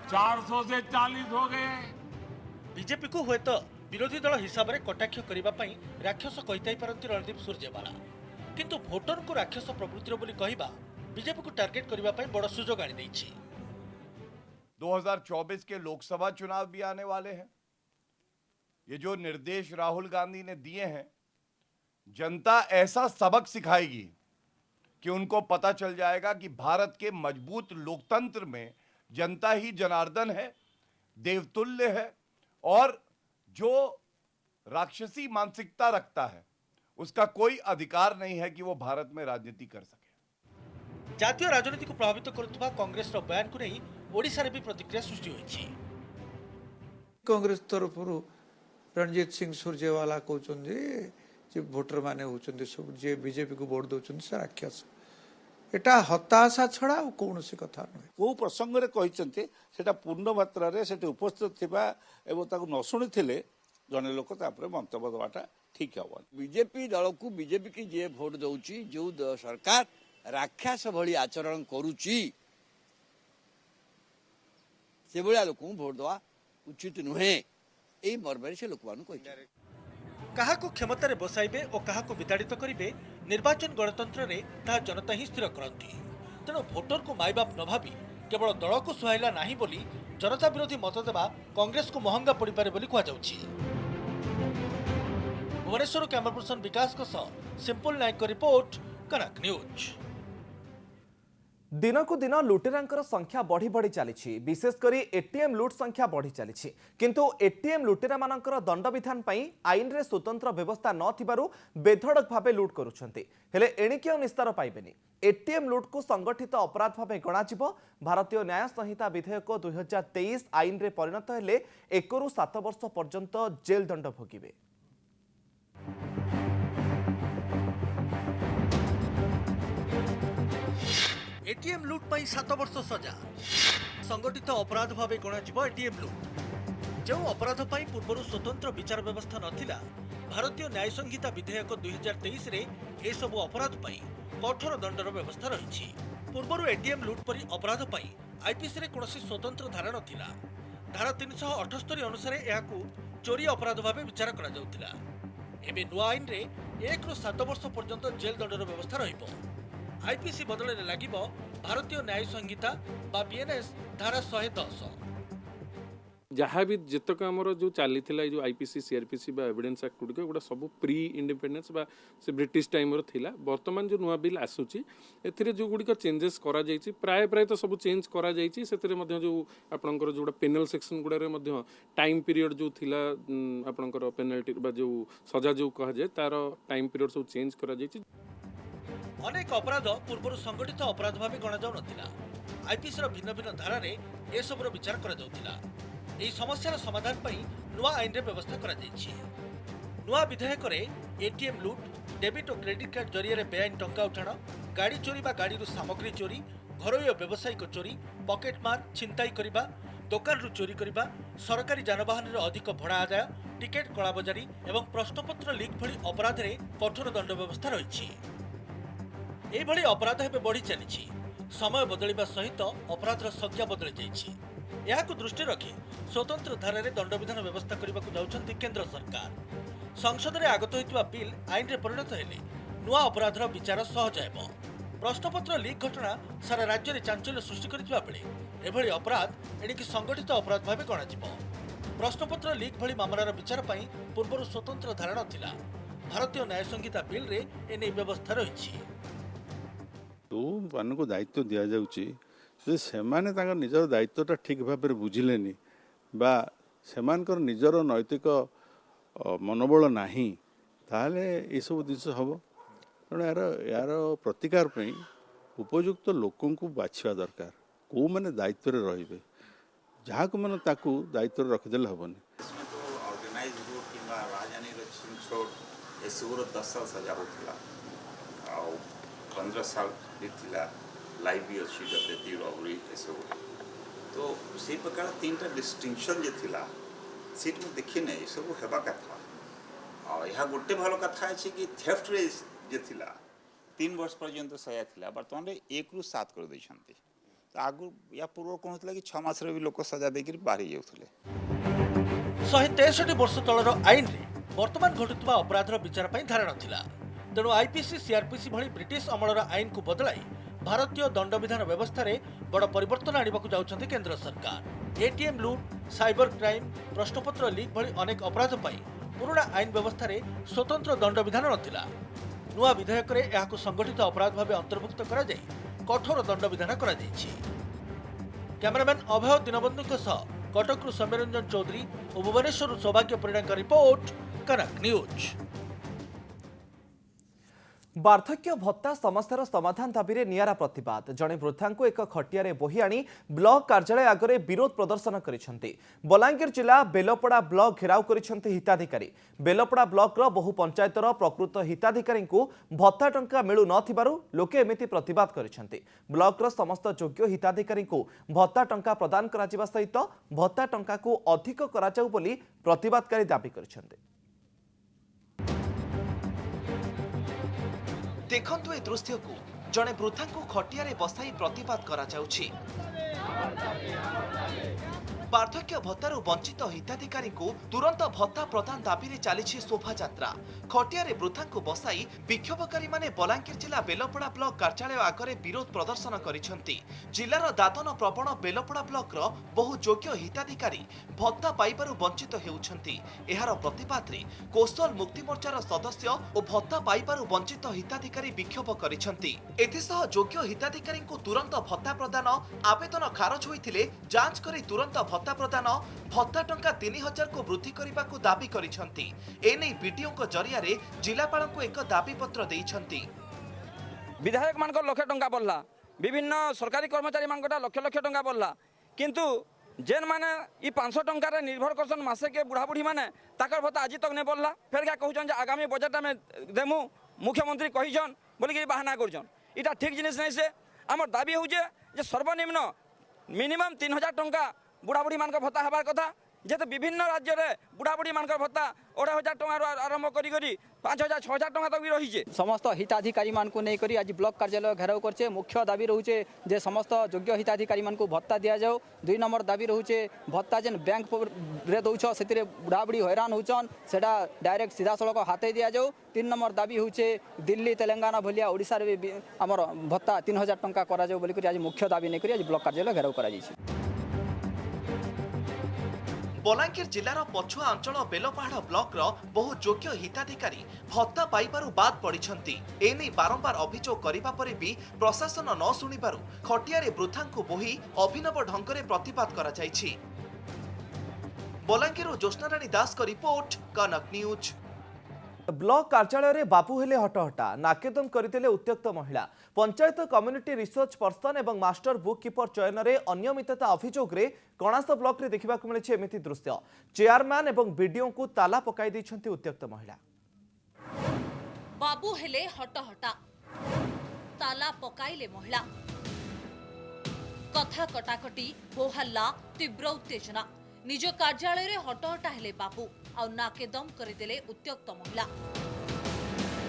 400 से 40 हो गए। बीजेपी को हुए तो विरोधी दल हिसाब से कटाक्ष करने राक्षस कही पारती रणदीप सुरजेवाला, किंतु भोटर को राक्षस प्रवृत्तिर बोली कहवा बीजेपी को टार्गेट करने बड़ सुजोग आनी देछि। 2024 के लोकसभा चुनाव भी आने वाले हैं। ये जो निर्देश राहुल गांधी ने दिए हैं, जनता ऐसा सबक सिखाएगी कि उनको पता चल जाएगा कि भारत के मजबूत लोकतंत्र में जनता ही जनार्दन है, देवतुल्य है और जो राक्षसी मानसिकता रखता है उसका कोई अधिकार नहीं है कि वो भारत में राजनीति कर सके। जातीय राजनीति को प्रभावित करुवा कांग्रेस बयान को नहीं ओडिशा रे भी प्रतिक्रिया सृष्टि होइछि। कांग्रेस तरफ रणजीत सिंह सुरजेवाला कहते भोटर माने होचंदी सब जे बीजेपी को वोट दउचंदी से राक्षस, एटा हताशा छड़ा कौन सी कथा नुहे। को प्रसंग रे कहिसंते सेटा पूर्ण मात्रा रे सेटे उपस्थित थिबा एवं ताको न सुनिथिले जने लोक तापरे मंतव्य देवाटा ठीक हबो। बीजेपी दल को बीजेपी की जे भोट दउची जो सरकार राक्षस भली आचरण करूची से भलिया लोक भोट दवा उचित नुहे, एई मर्मरे से लोकवान कहि। कहा को क्षमता रे बसाइबे और कहा को विताड़ित करिवे निर्वाचन गणतंत्र रे ता जनता ही स्थिर करती। तेणु भोटर को माईबाप न भावी केवल दल को सुहाइला नहीं बोली जनता विरोधी मत देवा कांग्रेस को महंगा पड़ पारे बोली कहा जाउछि। भुवनेश्वर कैमरा पर्सन विकास को सिंपल नायक रिपोर्ट, कनक न्यूज। दिन को दिन लुटेरांकर संख्या बढ़ी बढ़ी चली, विशेषकर एटीएम लुट संख्या बढ़ी चली, किंतु एटीएम लुटेरा मानकर दंड विधान पई आईन रे स्वतंत्र व्यवस्था न थिबारु बेधड़क भावे लुट करुछंती। हेले एणिके निस्तार पाइबेनी। एटीएम लुट को संगठित अपराध भावे गणाजिबो। भारतीय न्याय संहिता विधेयक 2023 आईन रे परिणत हेले 1 ରୁ 7 वर्ष पर्यंत जेल दंड भोगिबे। एटीएम लुट पाई 7 वर्ष सजा, संगठित अपराध भावे गणाजिबो एटीएम लुट। जो अपराध पाई पूर्व स्वतंत्र विचार व्यवस्था नथिला, भारतीय न्याय संहिता विधेयक 2023 रे ए सब अपराध पाई कठोर दंडर व्यवस्था रही। पूर्व एटीएम लुट परी अपराध पाई आईपीसी रे कोनोसी स्वतंत्र धारा नथिला। धारा 378 अनुसार एहाकू चोरी अपराध भावे विचार करा जाउतिला। एबे नुआ आईन रे 1 ରୁ 7 वर्ष पर्यंत जेल दंडर व्यवस्था रहिबो। आईपीसी बदल में लगे भारतीय न्याय संहिता बा बीएनएस धारा 110। जहाँ भी जितक आमर जो चली जो आईपीसी सीआरपीसी बा एविडेंस एक्ट गुड़िक गोटा सब प्री इंडिपेंडेंस बा से ब्रिटिश टाइम थिला। वर्तमान जो नुआ बिल आसूची एथिरे जो गुड़िक चेंजेस करा जायछि, प्राय प्राय तो सब चेंज करा जायछि। सेतिरे मध्ये जो आपनकर जोटा पेनल सेक्शन गुड़ारे मध्ये टाइम पीरियड जो थिला आपनकर पेनल्टी बा जो सजा जो कहा जाय तार टाइम पीरियड सब चेंज करा जायछि। अनेक अपराध पूर्व संगठित अपराध भाव गणा जाऊ नथिला। आईपीसी भिन्न भिन्न धारा ए सबर विचार करा जाउथिला। एही समस्यार समाधान पई नुआ आईन रे व्यवस्था करा जायछि। नुआ विधेयक रे एटीएम लूट, डेबिट और क्रेडिट कार्ड जरिए बेआईन टंका उठाण, गाड़ी चोरी बा गाड़ी सामग्री चोरी, घरोई और व्यावसायिक चोरी, पॉकेट मार, छिनताई करबा, दुकान रु चोरी करबा, सरकारी जानवाहन रे अधिक भड़ा आदाय, टिकेट कलाबजारी एवं प्रश्नपत्र लीक भली अपराध रे कठोर दंड व्यवस्था रही। एभली अपराध हेबे बढ़ी चली। समय बदलिबा सहित अपराधर संज्ञा बदली जाइछि। एहाकु दृष्टि रखी स्वतंत्र धारा रे दंड विधान व्यवस्था करबाकू जाउछन्ति केंद्र सरकार। संसद रे आगत होइतबा बिल आईन रे परिणत हेले नुआ अपराधर विचार सहज हेबो। प्रश्नपत्र लीक घटना सारा राज्य में चांचल्य सृष्टि करथिबा बेले एभली अपराध एणिकी संगठित अपराध भाव गणाजिब। प्रश्नपत्र लीक भली मामलार विचार पई पूर्व स्वतंत्र धारणा थिला। भारतीय न्याय संहिता बिल रे एने व्यवस्था रही। जो मान को दायित्व दि जाउची से निजर दायित्वटा ठीक भाव में बुझिलेनी बा सेमानकर निजर नैतिक मनोबल नाही ताहले ये सब जिस हम तेणु यार प्रतिकार पई उपयुक्त लोकों को बाछवा दरकार कौ मैंने दायित्व रे जहाँ को मैंने दायित्व रखिदेले हेनी। एसबूर 10 साल सजा होता 15 साल लाइव भी अच्छी डकैती रबरी एसबू तो से प्रकार 3टा डिस्टिंक्शन जे थिला सीट में देखी नहीं सब हेबा कथा और यह गोटे भल कथा अच्छे कि थेफ्ट रे जे थिला 3 वर्ष पर्यंत सजा थिला वर्तमान 1 ରୁ 7 कर देछंती तो आगु या पूर्व कौन होता कि 6 मास रे भी लोक सजा देकर बाहरी जाउथले। 163 वर्ष तलर आईन रे वर्तमान घटुवा अपराधर विचार पई धारणा थिला। तेणु आईपीसी सीआरपीसी भली ब्रिटिश अमलर आईन को बदलाई भारतीय दंडविधान व्यवस्था रे बड़ परिवर्तन आनिबाकु जाउछन्ति केंद्र सरकार। एटीएम लूट, साइबर क्राइम, प्रश्नपत्र लीक भली अनेक अपराध पई पुराना आईन व्यवस्था रे स्वतंत्र दंडविधान नथिला। नुआ विधेयक रे एहाकु संगठित अपराध भाबे अंतर्भुक्त करा जाई कठोर दंडविधान करा जाईछि। कैमरामैन अभय दीनबंधुଙ୍କ सह कटकरू सौम्यरंजन चौधरी और भुवनेश्वर सौभाग्य परिणाम का रिपोर्ट कनक न्यूज। वार्धक्य भत्ता समस्यार समाधान दाबी नियारा प्रतिवाद जड़े वृद्धा को एक खटिया बोही आनी ब्लॉक कार्यालय आगे विरोध प्रदर्शन करिसेंती। बलांगीर जिला बेलपड़ा ब्लॉक घेराव करिसेंती हिताधिकारी। बेलपड़ा ब्लॉक रो बहु पंचायतर प्रकृत हिताधिकारी को भत्ता टंका मिलु नथिबारु लोके एमिति प्रतिवाद करिसेंती। ब्लॉक रो समस्त योग्य हिताधिकारी को भत्ता टंका प्रदान करा जिबा सहित भत्ता टंका को अधिक करा जाउ बोली प्रतिवादकारी दाबी करिसेंती। देखंतु ए दृश्य को जड़े वृद्धा को खटिया बसाई प्रतिवाद करा जाउछि। वार्धक्य भत्तारू वंचित हिताधिकारी को तुरंत भत्ता प्रदान दाबी रे चली शोभा यात्रा। खटिया वृद्धा को बसाई विक्षोभकारी माने बलांगीर जिला बेलपड़ा ब्लॉक कार्यालय आगे विरोध प्रदर्शन करिसेंती। जिलार दादन प्रवण बेलपड़ा ब्लॉक रो बहु योग्य हिताधिकारी भत्ता पाइबारु वंचित हेउछंती। एहार प्रतिवाद रे कौशल मुक्ति मोर्चार सदस्य और भत्ता पाइबारु वंचित हिताधिकारी विक्षोभ करिसेंती। एथिसह योग्य हिताधिकारी को तुरंत भत्ता प्रदान आवेदन खारज होइथिले जांच करी तुरंत भत्ता प्रदान भत्ता टंका 3000 को वृद्धि करने को दाबी करिसेंती। एने बीडीओ को जरिया रे जिलापाल को एक दाबी पत्र देइछंती। विधायक मान लक्ष टंका बढ़ला, विभिन्न सरकारी कर्मचारी मान लक्ष लक्ष टंका बढ़ला, किंतु जेन माने ई 500 टंका रे निर्भर करसन मासे के बुढ़ा बुढ़ी माने ताकर भत्ता आज तक ने बढ़ला। फेर क्या कहउछन जे आगामी बजट में देमु मुख्यमंत्री कहिछन बोली कि बहाना करछन। इटा ठीक जिनिस नै से हमर दाबी होजे जे सर्वनिम्न मिनिमम 3000 टंका बुढ़ा बुढ़ी मान भत्ता हबार कथा जेते विभिन्न राज्य रे बुढ़ा बुढ़ी मान भत्ता 2500 टंका आरंभ करी 5000 6000 टंका तक भी रही है। समस्त हिताधिकारी मान को नहीं करी आज ब्लॉक कार्यालय घेराव करछे। मुख्य दाबी रहूचे जे समस्त योग्य हिताधिकारी मान को भत्ता दिया जाओ। 2 नंबर दाबी रहूचे भत्ता जेन बैंक रे दउछ सेतिरे बुढ़ा बुढ़ी हैरान होचन सेटा डायरेक्ट सीधा सड़क हाथे दिया जाओ। 3 नंबर दाबी होचे दिल्ली तेलंगाना भलिया ओडिसा रे हमर भत्ता 3000 टंका करा जाओ बोली करी आज मुख्य दाबी नहीं करी आज ब्लॉक कार्यालय घेराव करा जाइछे। बलांगीर जिलार पछुआ अंचल बेलपहाड़ ब्लॉक रो बहु योग्य हिताधिकारी भत्ता पाइबारु बाद पड़िछंती। एने बारंबार अभियोग करिबा परे भी प्रशासन न सुनिबारु खटिया रे वृद्धा को बोही अभिनव ढंगरे प्रतिवाद करा जाइछि। बलांगीर ज्योत्स्नाराणी दास को रिपोर्ट कनक न्यूज। ब्लॉक कार्यालय रे बाबू हेले हटहटा नाकेदम करथिले उत्त्यक्त महिला। पंचायत कम्युनिटी रिसर्च पर्सन एवं मास्टर बुक कीपर चयन रे अनियमितता अभियोग रे कणास ब्लॉक रे देखिबा को मिले एमिति दृश्य। चेयरमैन एवं बीडीओ को ताला पकाई दैछंती उत्त्यक्त महिला। बाबू हेले हटहटा ताला पकाइले महिला। कथा कटाकटी हो हल्ला तीव्र उत्तेजना। निज कार्यालय रे हटहटा हेले बाबू और नाकेदम करदेले उत्त्यक्त महिला।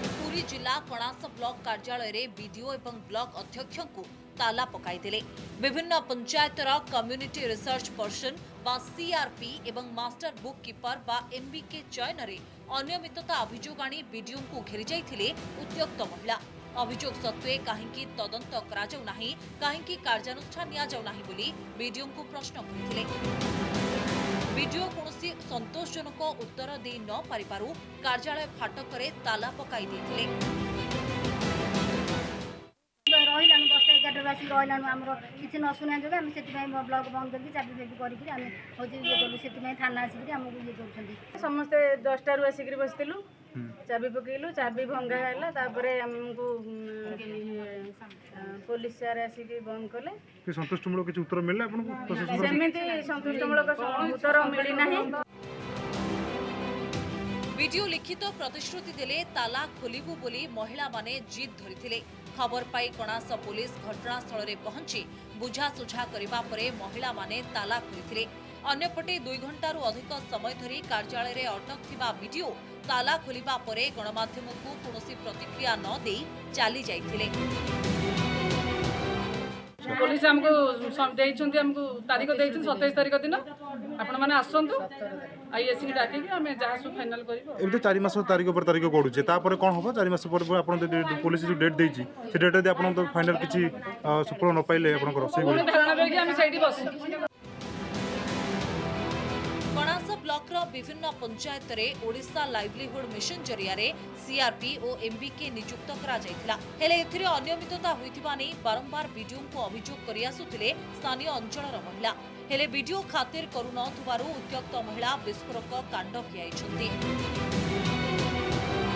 पुरी जिला कणास ब्लॉक कार्यालय रे बीडीओ एवं ब्लॉक अध्यक्ष को ताला पकाई देले। विभिन्न पंचायतर कम्युनिटी रिसर्च पर्सन बा सीआरपी एवं मास्टर बुक कीपर बा एमबीके चयन रे अनियमितता अभियोग आनी बीडीओ को घेरी जाइथिले उत्त्यक्त महिला। अभियोग सत्वे कहीं तदंत करा जाऊ नाही, कहीं कार्यानुष्ठान निया जाऊ नाही बोली बीडीओ को प्रश्न करथिले। बीडीओ कौनसी संतोषजनक उत्तर दे न पारिबारु कार्यालय फाटकरे ताला पकाई देथिले। रहिलानु 10टा 11टा आसी रहिलानु हमरो किछि न सुना जबे हम सेति भाई ब्लॉक बंद करके चाबी बेबी करी कि हम होजे ये बोलु सेति भाई थाना आसी कि हमको ये करछंती समस्त 10टा रु आसी कि बसतिलु चाबी पकेलु चाबी भंगा हैला तापरे हमको पुलिस सार आसी कि बंद कले कि संतुष्टमूलक किछि उत्तर मिलला आपनको सेमिति संतुष्टमूलक उत्तर मिली नाही। वीडियो लिखित प्रतिश्रुति देले ताला खोलिबु बोली महिला माने जिद धरिथिले। खबर पाई कणास पुलिस घटनास्थल रे पहुंची बुझासुझा करिबा परे महिला माने ताला खोलिथिले। अन्यपटे 2 घंटारू अधिक समय धरी कार्यालय रे अटक थिबा वीडियो ताला खोलिबा परे गणमाध्यम को कौनसी प्रतिक्रिया न देई चाली जाइथिले। पुलिस हमको देइछन्ती हमको तारीख देइछन 27 तारीख दिन आपण माने आसंतु आईएससी की डाके कि हमें जहां सु फाइनल करबो। एबे तो 4 मास तारीख पर तारीख गडुचे तापर कोन होबो 4 मास पर आपण पुलिस जो डेट देइछि से डेट दे आपण तो फाइनल किछि सुफल न पाइले आपण को से बोली धारणा करके हम साइड बस। कणास ब्लॉक रो विभिन्न पंचायत रे ओडिशा लाइवलीहुड मिशन जरिया रे सीआरपी और एमबीके नियुक्त करा जायतिला। हेले एथिरे अनियमितता होइतिबा नै बारंबार वीडियो को अभियोग करि आसुथिले स्थानीय अंचलर महिला। हेले वीडियो खातिर करू न थुबारु उद्यक्त महिला विस्फोरक कांड कियाइछन्ती।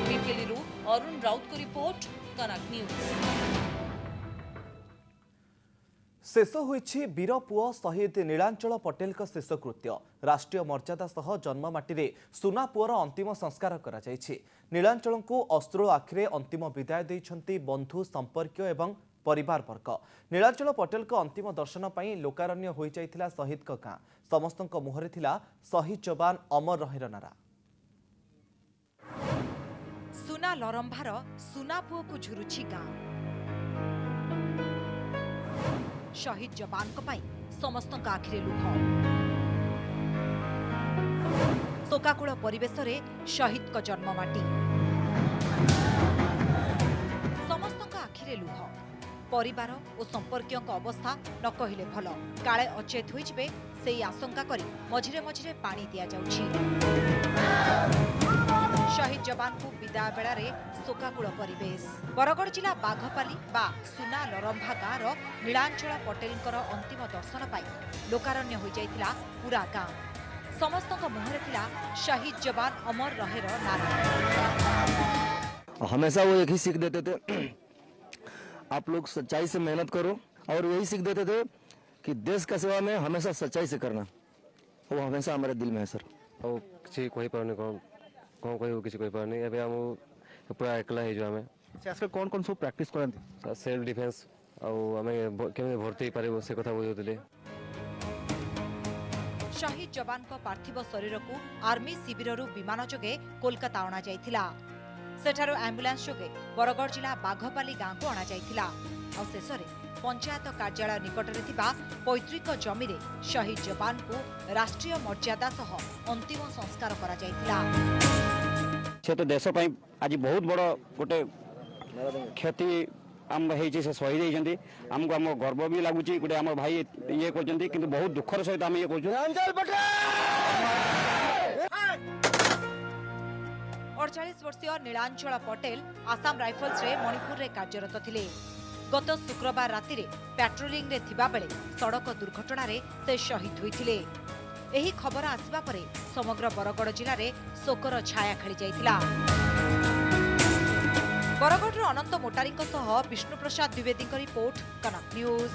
पिपिलीरू अरुण राउत को रिपोर्ट, कनक न्यूज। शेष होइछि वीर पुओ शहीद नीलांचल पटेल का शेषकृत्य। राष्ट्रीय मर्यादा सह जन्ममाटी रे सुना पुओर अंतिम संस्कार करा जायछि। नीलांचल को अश्रु आखिरे अंतिम विदाय दैछन्ति बंधु संपर्क एवं परिवार वर्ग। नीलांचल पटेल को अंतिम दर्शन पई लोकारण्य होई जाइथिला शहीद का गां। समस्तक मुहरे थिला शहीद जवान अमर रहेर नारा। सुना लरंभार सुना पुओ को झुरुछि गां। शहीद जवान को पाई समस्त आखिरे लुह। शोकाकुल परिवेश रे शहीद को जन्ममाटी। समस्त आखिरे लुह। परिवार और संपर्कियों का अवस्था न कहिले भल। काले अचेत होई जिवे सेही आशंका करी मझिरे मझिरे पानी दिया जाउछि। शहीद जवान को विदाय बेला रे शोकाकुल परिवेश। बरगड़ जिला बाघपाली बा सुना लरंभा गाँव नीलांचल पटेल अंतिम दर्शन पाई लोकारण्य हो जाइथिला पूरा गाँव। समस्तक मुहरे थिला शहीद जवान अमर रहेर नारा। हमेशा वो एक ही सीख देते थे, आप लोग सच्चाई से मेहनत करो, और यही सीख देते थे कि देश का सेवा में हमेशा सच्चाई से करना। वो हमेशा हमारे दिल में है सर। और किसी कोई पाने कौन कोई किसी कोई पाने अबे हम पूरा एकला है जो हमें आजकल कौन कौन सब प्रैक्टिस करते सेल्फ डिफेंस और हमें केमे भर्ती पारे से कथा बुझुतले। शहीद जवान को पार्थिव शरीर को आर्मी शिविररू विमान जोगे कोलकाता अणा जाइथिला। सेठारो एम्बुलेंस जोगे बरगड़ जिला बाघपाली गाँव को अणा जाइथिला। और शेषरे पंचायत कार्यालय निकटरे थिबा पैतृक जमी रे शहीद जवान को राष्ट्रीय मर्यादा सह अंतिम संस्कार करा जाइथिला। से तो देश पई आज बहुत बड़ गोटे क्षति आम होइछि। से शहीद होइछन्ती हमको हम गर्व भी लागुछि। गोटे हमर भाई ये करछन्ती किंतु बहुत दुखर सहित हम ये कहछु। 48 वर्षीय नीलांचल पटेल आसाम राइफल्स रे मणिपुर रे कार्यरत थिले। गत शुक्रवार राति रे पेट्रोलिंग रे थिबा बेले सड़क दुर्घटना रे से शहीद होइथिले। एही खबर आसिबा परे समग्र बरगड़ जिले रे शोकर छाया खेली जाइथिला। बरगड़ अनंत मोटारी सह विष्णु प्रसाद द्विवेदी रिपोर्ट, कनक न्यूज।